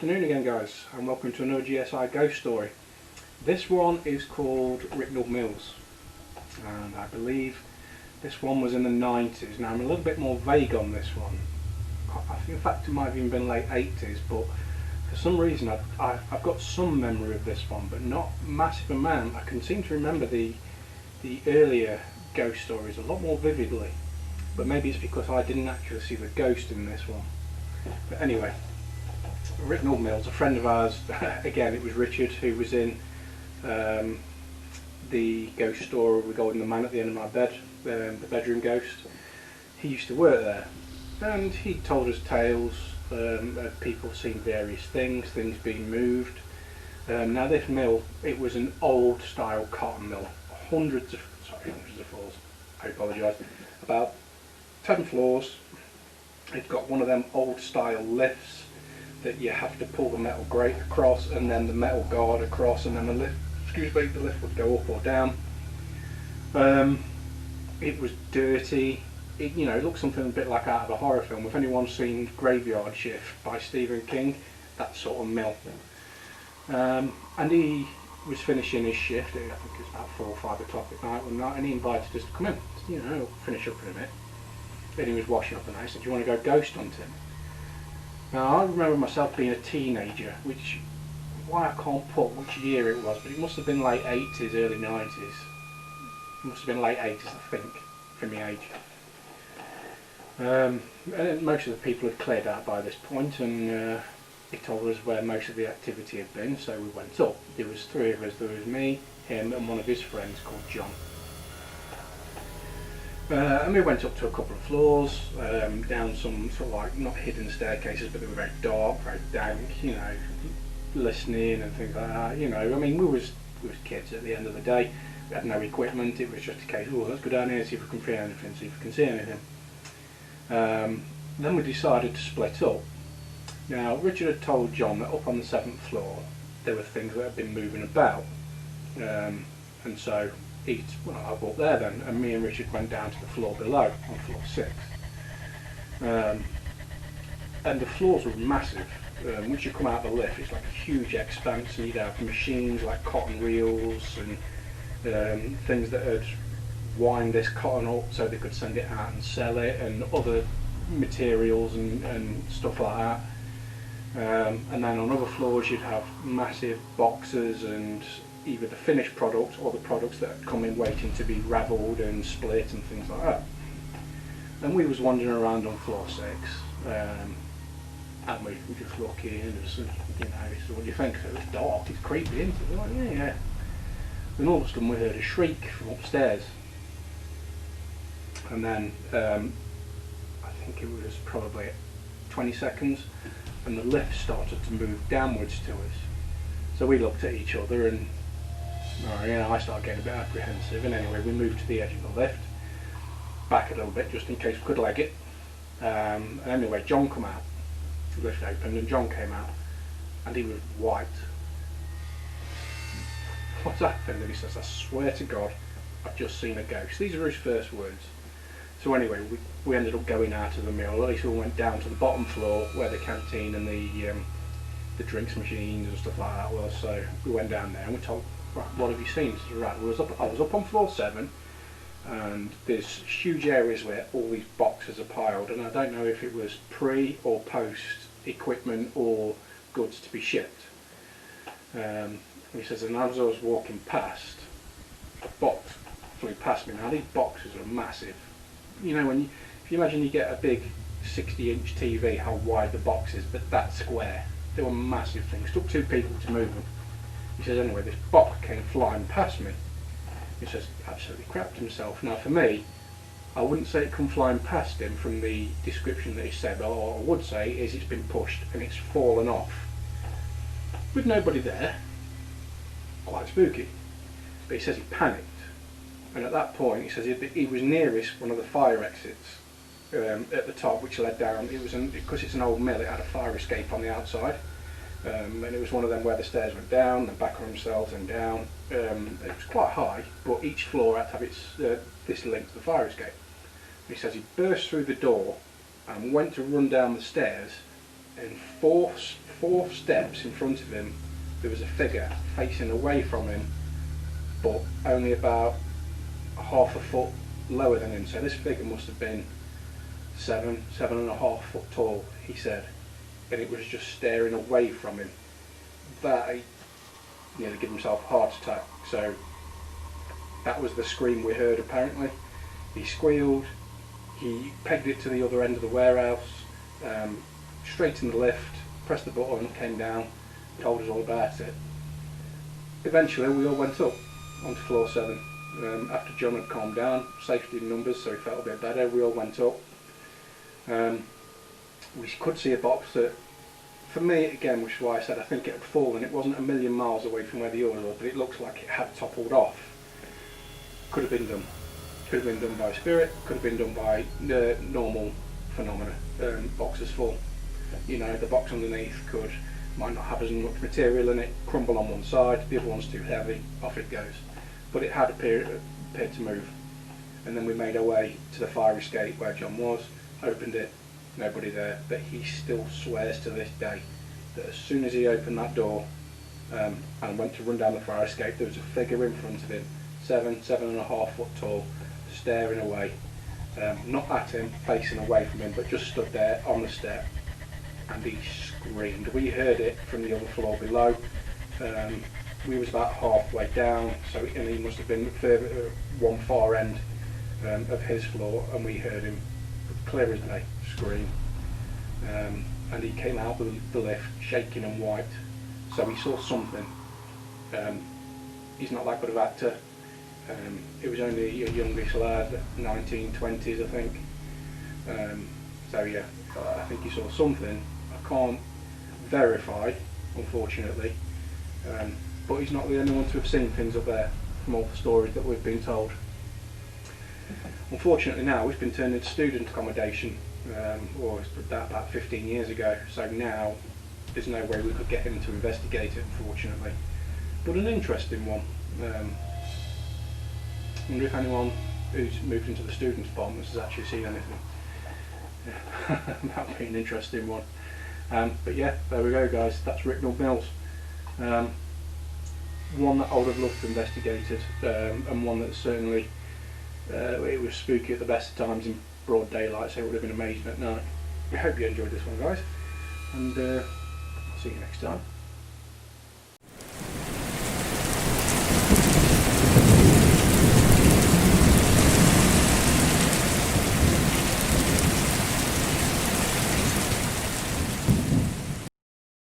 afternoon again, guys, and welcome to another G.S.I Ghost story. This one is called Ryknald Mills, and I believe this one was in the 90s. Now I'm a little bit more vague on this one. I think in fact it might have even been late 80s, but for some reason I've got some memory of this one, but not massive amount. I can seem to remember the earlier ghost stories a lot more vividly, but maybe it's because I didn't actually see the ghost in this one. But anyway, Ryknald Mills, a friend of ours, again it was Richard, who was in the ghost story regarding the man at the end of my bed, the bedroom ghost. He used to work there, and he told us tales of people seeing various things being moved. Now this mill, it was an old style cotton mill, hundreds of floors, I apologise, about 10 floors. It's got one of them old style lifts that you have to pull the metal grate across and then the metal guard across, and then the lift would go up or down. It was dirty. It looked something a bit like out of a horror film. If anyone's seen Graveyard Shift by Stephen King, that sort of mill. And he was finishing his shift, I think it was about 4 or 5 o'clock at night one night, and he invited us to come in, finish up in a bit. And he was washing up, and I said, "Do you want to go ghost hunting?" Now I remember myself being a teenager, why I can't put which year it was, but it must have been late 80s, early 90s. It must have been late 80s, I think, for my age. And most of the people had cleared out by this point, and he told us where most of the activity had been, so we went up. There was 3 of us. There was me, him, and one of his friends called John. And we went up to a couple of floors, down some sort of like, not hidden staircases, but they were very dark, very dank, listening and things like that. I mean, we was kids at the end of the day. We had no equipment. It was just a case, let's go down here and see if we can feel anything, see if we can see anything. Then we decided to split up. Now, Richard had told John that up on the 7th floor there were things that had been moving about, and so I'll go up there then, and me and Richard went down to the floor below, on floor 6. And the floors were massive. Once you come out of the lift, it's like a huge expanse, and you'd have machines like cotton reels and things that would wind this cotton up so they could send it out and sell it, and other materials and stuff like that. And then on other floors you'd have massive boxes and either the finished product or the products that had come in waiting to be ravelled and split and things like that. And we was wandering around on floor 6, and we were just looking, and he said, "What do you think?" So it was dark, it's creepy, isn't it? We're like, yeah. Then all of a sudden we heard a shriek from upstairs, and then I think it was probably 20 seconds, and the lift started to move downwards to us. So we looked at each other, and I started getting a bit apprehensive, and anyway we moved to the edge of the lift, back a little bit just in case we could leg it. And anyway, John come out, the lift opened and John came out, and he was white. "What's happened?" And he says, "I swear to God, I've just seen a ghost." These are his first words. So anyway, we ended up going out of the mill. At least we went down to the bottom floor where the canteen and the drinks machines and stuff like that was. So we went down there and we told, "Right, what have you seen?" He said, "Right, I was up on floor 7, and there's huge areas where all these boxes are piled, and I don't know if it was pre or post equipment or goods to be shipped." And he says, and as I was walking past, a box flew past me. Now these boxes are massive. If you imagine you get a big 60-inch TV, how wide the box is, but that square. They were massive things. Took 2 people to move them. He says, anyway, this box came flying past me. He says, absolutely crapped himself. Now for me, I wouldn't say it come flying past him from the description that he said, but what I would say is it's been pushed and it's fallen off. With nobody there. Quite spooky. But he says he panicked. And at that point, he says he was nearest one of the fire exits at the top, which led down. Because it's an old mill, it had a fire escape on the outside. And it was one of them where the stairs went down and back on themselves and down. It was quite high, but each floor had to have this link to the fire escape. He says he burst through the door and went to run down the stairs, and four steps in front of him there was a figure facing away from him, but only about half a foot lower than him. So this figure must have been 7.5 foot tall, he said, and it was just staring away from him. That he nearly gave himself a heart attack. So that was the scream we heard apparently. He squealed, he pegged it to the other end of the warehouse, straight in the lift, pressed the button, came down, told us all about it. Eventually we all went up onto floor 7. After John had calmed down, safety in numbers, so he felt a bit better, we all went up. We could see a box that, for me again, which is why I said I think it had fallen, it wasn't a million miles away from where the others were, but it looks like it had toppled off. Could have been done. Could have been done by spirit, could have been done by normal phenomena. Boxes fall. You know, the box underneath might not have as much material in it, crumble on one side, the other one's too heavy, off it goes. But it had appeared to move. And then we made our way to the fire escape where John was, opened it, nobody there, but he still swears to this day that as soon as he opened that door and went to run down the fire escape, there was a figure in front of him, 7.5 foot tall, staring away, not at him, facing away from him, but just stood there on the step, and he screamed. We heard it from the other floor below. We was about halfway down, and he must have been further one far end of his floor, and we heard him clear as day scream. And he came out the lift shaking and white, so he saw something. He's not that good of an actor. It was only a youngish lad, 1920s I think. So yeah, I think he saw something. I can't verify, unfortunately, but he's not the only one to have seen things up there from all the stories that we've been told. Unfortunately now it's been turned into student accommodation, or about 15 years ago, so now there's no way we could get him to investigate it, unfortunately. But an interesting one. I wonder if anyone who's moved into the students' apartments has actually seen anything. Yeah. That would be an interesting one. But yeah, there we go guys, that's Ryknald Mills. One that I would have loved to investigated, and one that certainly, it was spooky at the best of times in broad daylight, so it would have been amazing at night. We hope you enjoyed this one guys, and I'll see you next time.